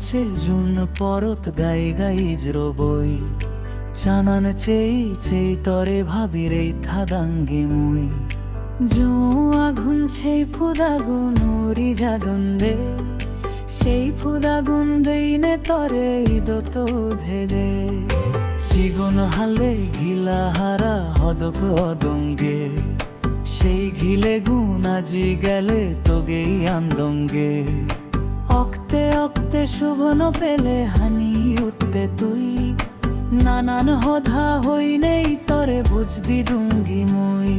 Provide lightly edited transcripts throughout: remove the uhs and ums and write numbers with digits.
মাছে জুন পরত গাই গাইজ রবই চানান চেই তরে ভাবিরে থাদাঙ্গে মুই জু আগুন সেই ফুদাগুন উড়ি জাগুন দে সেই ফুদাগুন দেইনে তরে ইদত ধেরে চিগুন হালে গিলা হারা হদক অদঙ্গে সেই ঘিলে গুণ আজি গেলে তোগেই আন্দঙ্গে অক্তে অক্তে শুভন পেলে হানি উঠতে তুই নানান হধা হই নেই তরে বুঝদি দুঙ্গি মুই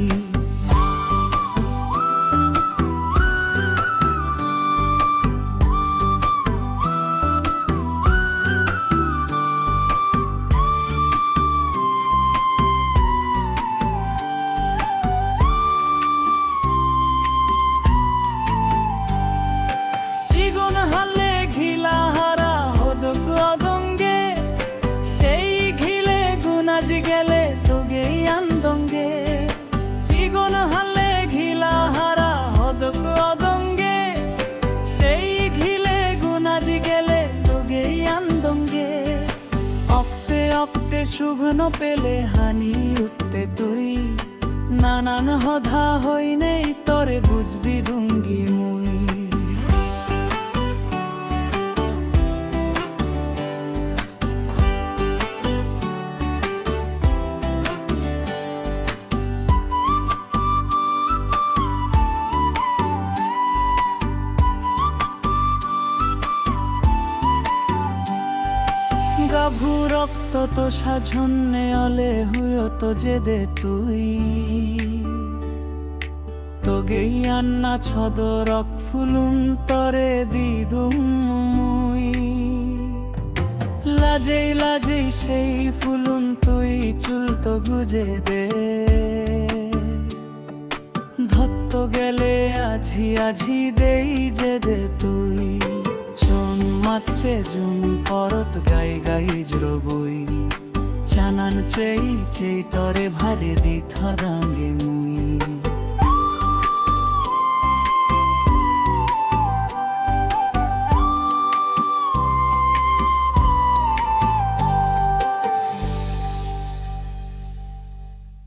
শুভন পেলে হানি উঠতে তুই নানান হধা হই নেই তরে বুঝদি দুঙ্গি মুই গাভু রক্ত তো সাঝন্নে অলে হুয় তো যে দে তুই তোগেই আন্না ছদ রক ফুলুন তরে দিদুম মুই লাজেই লাজেই সেই ফুলুন তুই চুল তো গুজে দে ধত্ত গেলে আজি আজি দেই যে দে তুই চন মাছে জুন পরত গাই গাইজ রবই চানান চেই তরে ভারে দি থাদাঙ্গে মুই